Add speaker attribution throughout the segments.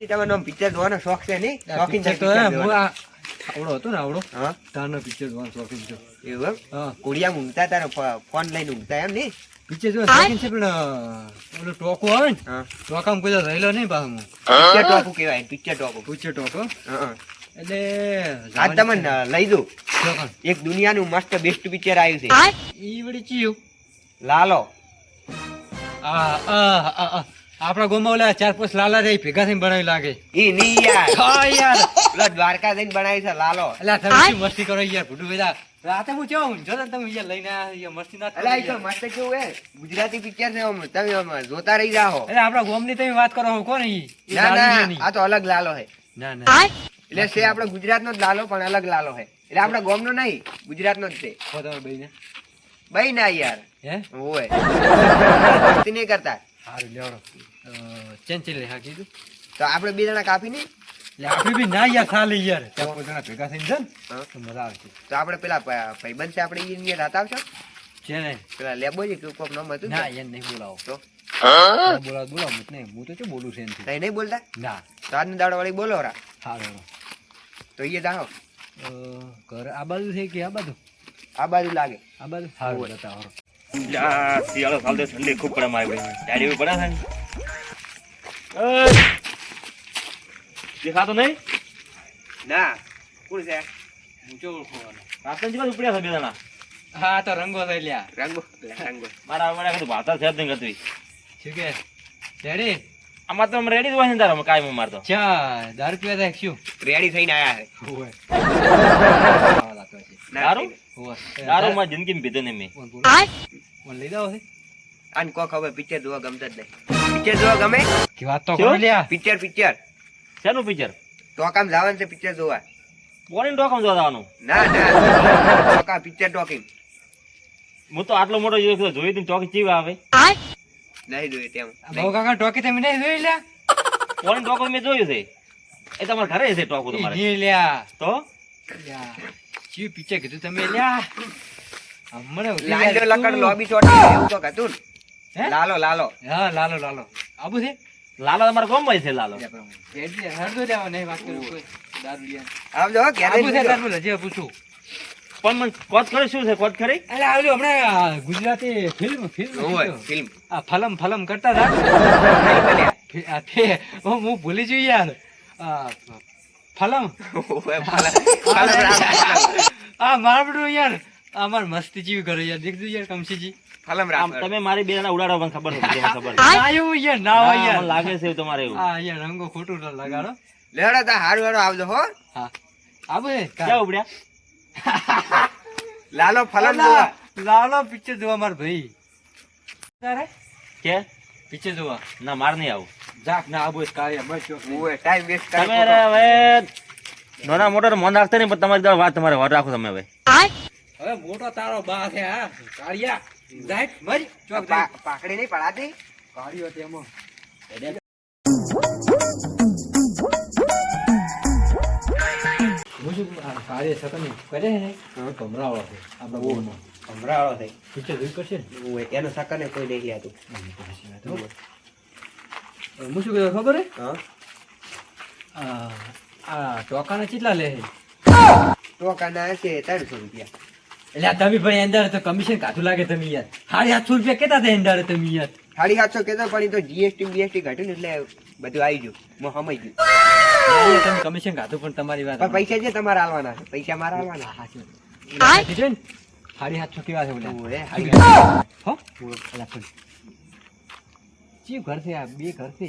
Speaker 1: તમારો પિક્ચર જોવાનો શોખ છે નહીં? શોખીન છે
Speaker 2: તો આવડો હતો ને આવડો
Speaker 1: હા
Speaker 2: તારનો પિક્ચર જોવાનો શોખીન છે.
Speaker 1: એવું
Speaker 2: હા
Speaker 1: કોડિયા ઊંઘતા તારો ફોન લઈને ઊંઘતા એમ નહીં?
Speaker 2: પિક્ચર જોવાનો શોખીન છે પણ ઓલો ટોકો આવે ને
Speaker 1: હા
Speaker 2: ટોકામાં કોઈ રહેલો નહીં પાછું
Speaker 1: પિક્ચર ટોકું કહેવાય પિક્ચર ટોકું.
Speaker 2: પિક્ચર ટોકો
Speaker 1: હા
Speaker 2: એટલે
Speaker 1: આજ તમને લઈ દઉં
Speaker 2: ટોકન
Speaker 1: એક દુનિયાનું મસ્ત બેસ્ટ પિક્ચર આવ્યું છે
Speaker 2: ઈ વળી ચિયું
Speaker 1: લાલો.
Speaker 2: આપણા ગામમાં ઓલા 4-5 લાલા રે ભેગા થઈને બનાવી લાગે.
Speaker 1: ઈ નહીં યાર,
Speaker 2: હા યાર
Speaker 1: પેલા દ્વારકા જઈને બનાવી છે લાલો.
Speaker 2: અલ્યા તમે શું મસ્તી કરો યાર ભૂડું બધા રાતે હું કેવું જો તમે યાર લઈને આયા મસ્તી ના
Speaker 1: અલા ઈ તો મસ્ત કેવું હે ગુજરાતી પિક્ચર છે આમ તમે આમ જોતા રહી જાઓ.
Speaker 2: એટલે આપણા ગામની તમે વાત કરો છો કોણ ઈ
Speaker 1: ના ના આ તો અલગ લાલો હે.
Speaker 2: ના ના
Speaker 1: એટલે છે આપણે ગુજરાતનો જ લાલો પણ અલગ લાલો હે. એટલે આપણા ગામનો નહીં ગુજરાતનો જ છે.
Speaker 2: તમારા બેને
Speaker 1: બઈ ના યાર
Speaker 2: હે
Speaker 1: ઓય મસ્તી નહીં કરતા.
Speaker 2: હારું લેવડો ચેન્ચી હા કીધું
Speaker 1: તો આપણે બે જણા કાપી નહીં
Speaker 2: એટલે આપણે બી ના યાર ચાલે યાર 4-5 જણા ભેગા થઈને છે ને
Speaker 1: હા?
Speaker 2: તો મજા આવશે.
Speaker 1: તો આપણે પેલા ભાઈબંધ છે આપણે ઈ રાત આવશો
Speaker 2: છે ને
Speaker 1: પેલા લેબોજી કોક નામ હતું
Speaker 2: ના યાર નહીં બોલાવો
Speaker 1: તો
Speaker 2: બોલાવો મત નહીં હું તો શું બોલું છે એનથી
Speaker 1: તઈ નહીં બોલતા
Speaker 2: ના
Speaker 1: તો આજની દાડો વાળી બોલો રા
Speaker 2: હારું
Speaker 1: તો એ જાઓ
Speaker 2: ઘર આ બાજુ છે કે આ બાજુ
Speaker 1: આ બાજુ લાગે
Speaker 2: આ બાજુ હારું બતાવો
Speaker 3: શિયાળો ચાલતો ઠંડી ખૂબ પડે મારી બેન ડાયરી પડે છે ને દેખાતો નહીં
Speaker 1: ના કોણ છે
Speaker 2: ઊંચો ઓળખવાનો
Speaker 3: રાતના જેવા ઉપડ્યા છે બે જણા
Speaker 2: હા તો રંગો થઈ લ્યા
Speaker 1: રંગો રંગો
Speaker 3: મારા મને કીધું ભાતા છે જ નહીં કરતી
Speaker 2: શું કે રેડી
Speaker 3: આમાં તો રેડી જ હોય ને તારા કાંઈ મારતો
Speaker 2: ચા દારૂ પીવા થાય શું
Speaker 1: રેડી થઈને આયા છે
Speaker 2: હોય
Speaker 1: ના,
Speaker 3: દારૂ?
Speaker 1: થઈને.
Speaker 3: દારૂ માં જિંદગી પીધો ને મેં
Speaker 2: લઈ જાવ છે
Speaker 1: આને કો ખબર પિક્ચર જોવા ગમતા જ નહીં. પિક્ચર જોવા ગમે
Speaker 2: કે વાત તો
Speaker 3: શું?
Speaker 2: કરો લ્યા
Speaker 1: પિક્ચર પિક્ચર
Speaker 3: શેનું પિક્ચર
Speaker 1: ટોકામ જવાનું છે પિક્ચર જોવા.
Speaker 3: પોણી ટોકમ જોવા જવાનું
Speaker 1: ના ના ટોકા પિક્ચર ટોકિંગ
Speaker 3: હું તો આટલો મોટો જોઈ તું ચોકી ચીવા આવે
Speaker 1: નહીં જોયું તેમ
Speaker 2: બહુ કાકા ટોકી તમે નહીં જોઈ લ્યા
Speaker 3: પોણી ટોકો મેં જોયું છે એ તમારા ઘરે છે ટોકો તમારે
Speaker 2: ઈ લ્યા
Speaker 3: તો
Speaker 2: લ્યા ચી પીછે કીધું તમે લ્યા હમણાં
Speaker 1: લાલો લકડ લોબી ચોટી એવું તો હતું
Speaker 2: હે?
Speaker 1: ને લાલો લાલો
Speaker 2: હા લાલો લાલો આબુ છે
Speaker 3: લાલો તમારા ગામમાં છે લાલો
Speaker 2: હરદો દેવા નહીં વાત કરું કોઈ દારૂ લ્યા
Speaker 1: આવજો હો, ઘેરે
Speaker 2: આબુ છે
Speaker 1: જજો.
Speaker 2: તાર બોલે જે પૂછું
Speaker 3: પણ મને કોટ કરે શું છે કોટ ખરી
Speaker 2: અરે આવજો હમણાં ગુજરાતી ફિલ્મ
Speaker 1: હોય, ફિલ્મ
Speaker 2: આ ફલમ કરતા હતા હું ભૂલી જઈ યાર ફલમ
Speaker 1: હોય, ફલમ રામ.
Speaker 2: આ મારું યાર અમાર મસ્તી જેવી કરે યાર દેખજો યાર કમસીજી
Speaker 1: ફલમ
Speaker 3: આમ
Speaker 1: રામ.
Speaker 3: તમે મારી બે જણા ઉડાડો મને ખબર નથી મને ખબર
Speaker 2: ના એવું યાર ના હોય
Speaker 3: મને
Speaker 2: યાર
Speaker 3: લાગે છે એવું તમારે એવું
Speaker 2: આ યાર રંગો ખોટું ન લગાડો
Speaker 1: લેડો તા હારું હારું આવજો હો.
Speaker 2: હા આબુ હે
Speaker 3: ક્યાં ઉપડ્યા
Speaker 1: લાલો ફલમ જોવા.
Speaker 2: લાલો પિક્ચર જોવા માર ભાઈ તારે
Speaker 3: કે
Speaker 2: પિક્ચર જોવા
Speaker 3: ના માર નહીં આવું
Speaker 2: જાક ના આબુ કાળિયા બસ
Speaker 1: હોય, ટાઈમ વેસ્ટ
Speaker 3: તમે રે હવે નાના મોટા મન રાખતા નહીં પણ તમારી વાત તમારે વાર રાખો તમે હવે
Speaker 2: હવે મોટો તારો બા છે હા કાળિયા જાક મર ચોક
Speaker 1: પાકડી નહીં પડાતી
Speaker 2: કાળિયો તેમાં કાર્ય સકન કરે ને કમરાવાળો છે આપણા બોર્ડમાં
Speaker 1: ભમરાળો થઈ
Speaker 2: પિક્ચર જોઈ કરશે ને
Speaker 1: હોય, એનો સકને કોઈ નહીં લેતું.
Speaker 2: હું શું કહ્યું ખબર હે
Speaker 1: હા
Speaker 2: આ ટોકાના કેટલા લે છે
Speaker 1: ટોકાના છે 300 રૂપિયા.
Speaker 2: એટલે આ તમે ભાઈ અંદર તો કમિશન કાઢું લાગે તમે યાર 750 રૂપિયા કેતા હતા અંદર તમે યાર
Speaker 1: 750 કેતો પણ ઈ તો જીએસટી બીએસટી ઘટ્યું ને એટલે બધું આવી ગયું હું સમજી ગયું.
Speaker 2: યાર, તમે કમિશન કાઢું પણ તમારી વાત
Speaker 1: પણ પૈસા છે તમારે આલવાના છે, પૈસા મારા આલવાના.
Speaker 2: હા, છે. ઓલા કીધું ને 750 કેવા છે ઓલા
Speaker 1: હોય,
Speaker 2: હો ઓલા પણ ચીવ ઘર છે આ બે ઘર છે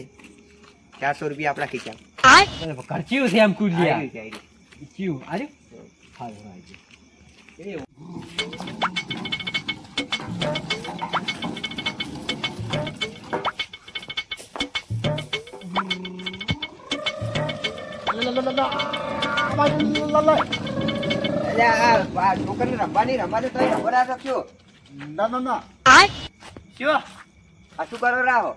Speaker 1: 400 રૂપિયા આપણા ખીચામાં.
Speaker 2: ઘર ચીવ છે એમ કુલિયા
Speaker 1: આવી ગયું, આવી ગયું.
Speaker 2: ચીવ આરે હા આવી ગયું
Speaker 1: અલ્યા, આ છોકરીને રમવાની રમવા દે તોય રમવા ના રાખ્યો.
Speaker 2: શું
Speaker 1: આ શું કરો રાહો?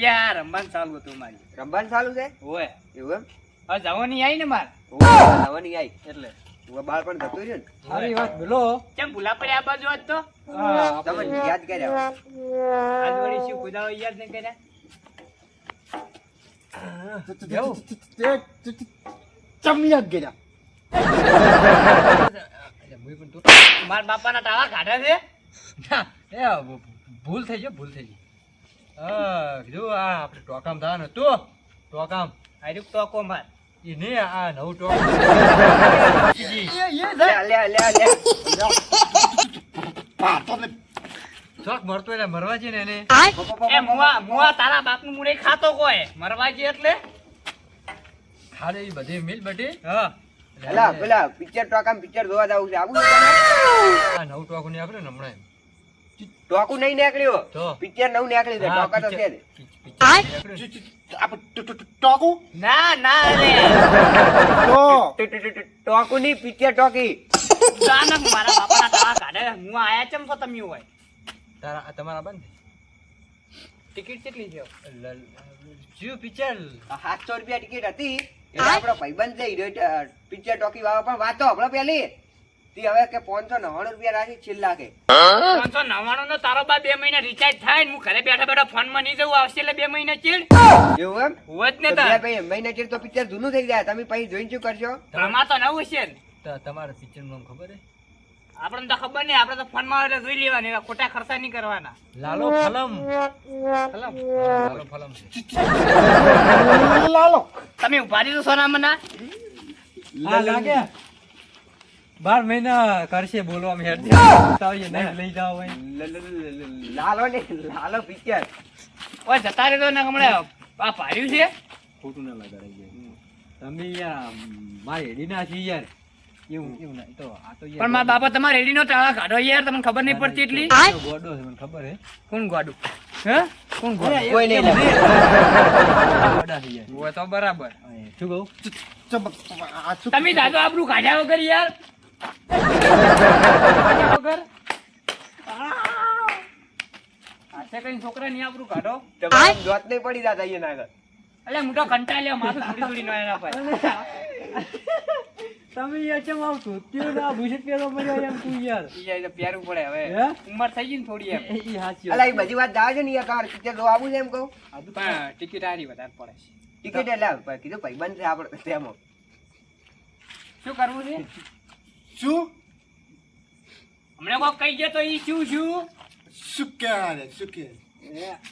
Speaker 2: યાર રમવાનું ચાલુ હતું મારી
Speaker 1: રમવાનું ચાલુ છે
Speaker 2: ઓય
Speaker 1: એવું એમ?
Speaker 2: હવે જવાની આવી ને માર
Speaker 1: ઓય, નવાની આઈ.
Speaker 2: એટલે
Speaker 1: ઓય, બાળપણ જતું રહ્યું ને.
Speaker 2: સારી વાત બોલો
Speaker 4: કેમ ભૂલા પડ્યા આ બાજુ આજ તો
Speaker 1: તમને યાદ કર્યા.
Speaker 4: આજ વળી શું કુદાવો યાદ નહીં કર્યા
Speaker 5: ચમિયા જ ગયા.
Speaker 4: મારા બાપાના ટાળા કાઢે છે.
Speaker 2: ભૂલ થઈ ગઈ કીધું આ આપણે ટોકામ થવાનું હતું ટોકામ
Speaker 4: હાર્યું તો કો માર.
Speaker 2: એ નહીં આ નવું ટોકામ શોખ મરતો એટલે મરવા છે ને એને
Speaker 4: એ મુવા તારા બાપનું મુરે ખાતો કોઈ મરવાજી એટલે
Speaker 2: ખાડે એ બધી મિલ બટી
Speaker 4: હા
Speaker 1: પેલા પિક્ચર જોવા જવું છે આવું
Speaker 2: આ નવું ટોકું નહીં આપણે ને હમણાં
Speaker 1: ટોકું નહીં નીકળ્યું
Speaker 2: તો
Speaker 1: પિક્ચર નવું નીકળ્યું છે ટોકા તો છે જ.
Speaker 5: ટોકું
Speaker 4: ના ના રે
Speaker 1: ટોકું નહીં પિક્ચર ટોકી
Speaker 4: અચાનક મારા બાપાના ટાળા કાઢે મુવા આયા ચમ તો તમે હોય
Speaker 2: તારા તમારા બંધ
Speaker 4: ટિકિટ કેટલી છે
Speaker 2: જીવ પિક્ચર
Speaker 1: 700 રૂપિયા ટિકિટ હતી એટલે આપણો ભાઈબંધ છે પિક્ચર ટોકી વાળો પણ વાત તો હમણો પેલી તી હવે કે 599 રૂપિયા રાખી છેલ્લા કે
Speaker 4: 599 નો તારો બા 2 મહિના રિચાર્જ થાય ને હું ઘરે બેઠા બેઠા ફોન માં નહીં જવું આવશે એટલે 2 મહિના ચીડ
Speaker 1: એવું એમ
Speaker 4: હોત ને
Speaker 1: તો
Speaker 4: તાર
Speaker 1: બે ભાઈ મહિના ચીર તો પિક્ચર જૂનું થઈ જાય તમે પછી જોઈને શું કરશો
Speaker 4: આમાં તો નવું છે ને
Speaker 2: તમારા પિક્ચર નું નામ ખબર હે
Speaker 4: આપણને તો ખબર નહીં આપણે તો ફોન માં એટલે જોઈ લેવાની એવા ખોટા ખર્ચા નહીં કરવાના
Speaker 2: લાલો ફલમ
Speaker 5: લાલો
Speaker 4: તમે ઉભા રહીજો સોનામના
Speaker 2: હા લાગે 12 મહિના કરશે બોલવા મેં હેડ નહીં લઈ જાવ હોય
Speaker 1: લાલો પિક્ચર
Speaker 4: ઓય જતા રહેતો ને હમણાં આ ભાર્યું છે
Speaker 2: ખોટું ના લગાડાઈ જાય તમે યાર મારી હેડી ના છી યાર એવું નહીં તો આ તો યાર
Speaker 4: પણ મારા બાપા તમારે રેડી નો ટાળા કાઢો યાર તમને ખબર નહીં પડતી એટલી
Speaker 2: ગોડો છે મને ખબર હે
Speaker 4: કોણ ગોડું હે કોણ ગોડું
Speaker 1: કોઈ નહીં
Speaker 2: ગોડા છે યાર
Speaker 4: હોય તો બરાબર
Speaker 2: શું કહું
Speaker 4: તમે દાદો આબરૂ કાઢ્યા વગર યાર વગર આશે કઈ છોકરા નહીં આબરૂ કાઢો
Speaker 1: તમારે જોત નહીં પડી જાતા અહીંયા આગળ
Speaker 4: એટલે મોટો કંટાળ્યો માથું થોડી થોડી નો એના પર
Speaker 2: તમે યાર ચમ આવતું ત્યો ના ભૂષિત પેલો મળ્યો એમ તું યાર
Speaker 4: ઈ તો પ્યારું પડે હવે
Speaker 2: હે?
Speaker 4: ઉંમર થઈ ગઈ ને થોડી એમ
Speaker 2: એ હાચી
Speaker 1: અલા એ બધી વાત જાવ છે ને યાર તમારે પિક્ચર જોવા આવું છે એમ કહું
Speaker 4: પણ ટિકિટ આરી વધારે પડે છે
Speaker 1: ટિકિટ એટલે કીધું ભાઈબંધ છે આપણે તેમાં
Speaker 4: શું કરવું છે
Speaker 5: શું
Speaker 4: હમણાં કોક કહી ગયો તો ઈ શું
Speaker 5: શું કે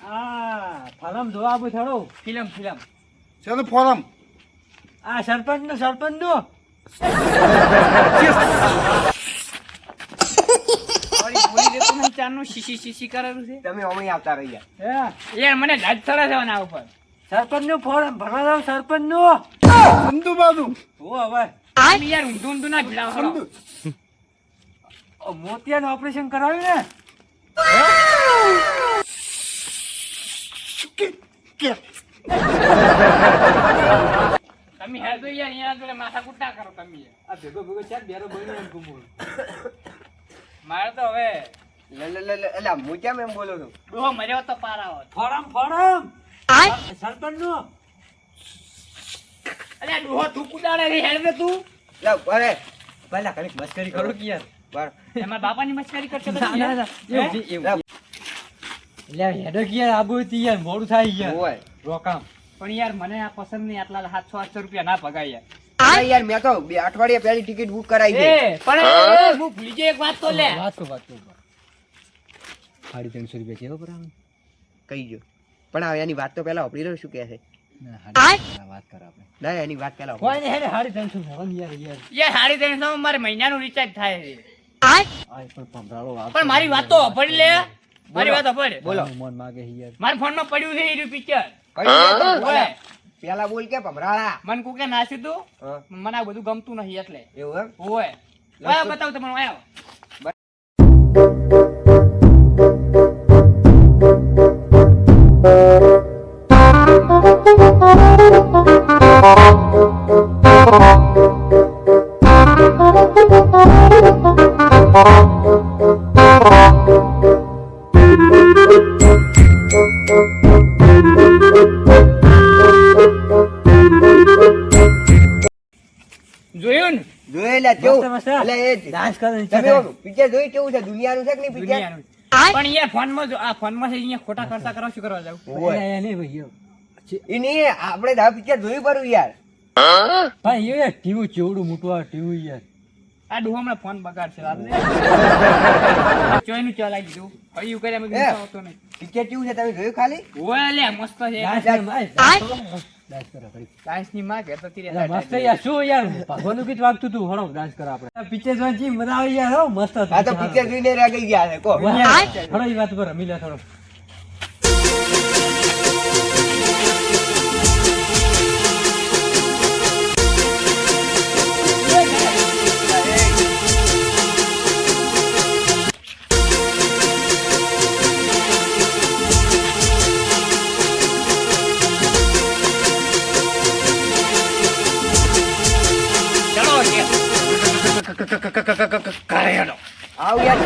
Speaker 2: આ ફલમ જોવા આવું થોડો
Speaker 4: ફિલ્મ
Speaker 5: ચાલો ફોરમ
Speaker 2: આ સરપંચ નું
Speaker 4: થોડી બોલી દેતો નહીં ચારનું શીશી કરેલું છે
Speaker 1: તમે અમે આવતા રહ્યા
Speaker 2: હે
Speaker 4: યાર મને લાજ ચડે છે આના ઉપર
Speaker 2: સરપંચ નું ફોર્મ ભરવા દઉં સરપંચ નું
Speaker 5: સંધુ બાજુ
Speaker 2: ઓ હવે
Speaker 4: તમે યાર ઊંધું ના ભીડાવ કરો
Speaker 2: મોતિયાનું ઓપરેશન કરાવ્યું ને
Speaker 5: કે
Speaker 4: તમે હેર તો યાર અહીંયા જોડે માથા કૂટના કરો તમે યાર.
Speaker 2: આ ભેગો ચાર બેરો બન્યો એમ કુમુર
Speaker 4: મારે તો હવે
Speaker 1: એટલે હું કેમ એમ બોલું છું
Speaker 4: ડોહો મર્યો તો પાર આવો
Speaker 2: ફોરમ સરપંચ નું
Speaker 4: અલ્યા ડોહો તું કુદાડે રે હેડ દે તું
Speaker 1: લા અરે
Speaker 2: પહેલા કઈક મસ્કરી કરો કે યાર
Speaker 1: બર
Speaker 4: એમાં બાપાની મસ્કરી કરશો તો
Speaker 2: ના, ના, ના. એવું
Speaker 4: હે?
Speaker 2: નહીં, એવું. એટલે હેડો કે યાર આબુ હતી યાર મોડું થાય યાર
Speaker 1: ઓય
Speaker 2: રોકામ
Speaker 4: પણ યાર મને આ પસંદ નહીં આટલા 700-800 રૂપિયા ના પગાય
Speaker 1: અરે યાર મેં તો 2 અઠવાડિયા પહેલી ટિકિટ બુક કરાવી છે
Speaker 4: યાર પણ હું ભૂલી ગયો એક વાત તો લે
Speaker 2: વાત તો 350 રૂપિયા કેવો પર આવે
Speaker 1: કહી ગયો પણ હવે એની વાત તો પહેલા આપડી રહ્યો શું કહે છે
Speaker 2: વાત કર આપણે
Speaker 1: ના એની વાત પહેલા
Speaker 2: કોઈ નહીં હેડે 350 ભરમ યાર યાર
Speaker 4: યાર 350 માં મારે મહિનાનું રિચાર્જ થાય છે
Speaker 2: આ પણ પંભરાળો વાત
Speaker 4: પણ મારી વાત તો અભડ લે મારી વાત અભડ
Speaker 1: બોલો
Speaker 2: મન માગે યાર
Speaker 4: મારા ફોન માં પડ્યું છે ઈ પિક્ચર
Speaker 1: ઓય પહેલા બોલ કે ભમરાળા
Speaker 4: મન કોકે નાસ્યું તું
Speaker 1: હા,
Speaker 4: મને આ બધું ગમતું નહીં એટલે
Speaker 1: એવું એમ
Speaker 4: ઓય ઓય બતાવ તમને આયો જોયું ને
Speaker 1: જોઈ લે કેવું
Speaker 2: મસ્ત.
Speaker 1: એટલે એ
Speaker 2: ડાન્સ કરે
Speaker 1: તમે પિક્ચર જોઈ કેવું છે દુનિયાનું છે કે નહીં પિક્ચર
Speaker 4: દુનિયાનું પણ યાર ફોન માં આ ફોન માં અહીંયા ખોટા ખર્ચા કરવા શું કરવા જાવ
Speaker 1: ઓય
Speaker 2: એ નહીં ભાઈ
Speaker 1: એની આપણે દા પિક્ચર જોયું પરું યાર.
Speaker 2: ભાઈ એ ટીવી ચેવડું મોટું આ ટીવી યાર.
Speaker 4: આ ડોહો હમણાં ફોન બગાડશે રાત્રે. ચોયનું ચલાવી દીધું. હવે એવું કરે અમે
Speaker 1: એ.
Speaker 4: ગુસ્સો આવતો નહીં.
Speaker 1: પિક્ચર કેવું છે તમે જોયું ખાલી?
Speaker 4: ઓય લે મસ્ત છે.
Speaker 2: ડાન્સ કરો ભાઈ.
Speaker 4: ડાન્સની માં ઘેર તો તીરે
Speaker 2: અરે મસ્ત યાર શું યાર ભગવાનનું ગીત વાગતું તું હળો ડાન્સ કરો આપણે પિક્ચર જોવાની જી મજા આવી યાર હો મસ્ત હતું.
Speaker 1: આ તો પિક્ચર જોઈને રાગી ગયા છે કો.
Speaker 2: હળો એ વાત પર રમી લે થોડો.
Speaker 1: આવ યાર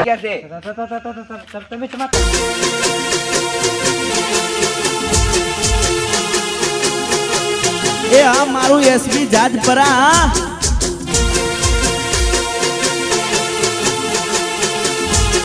Speaker 1: પિક્ચર છે.
Speaker 2: તમે તમાર
Speaker 6: એ આ મારું એસબી જાજપરા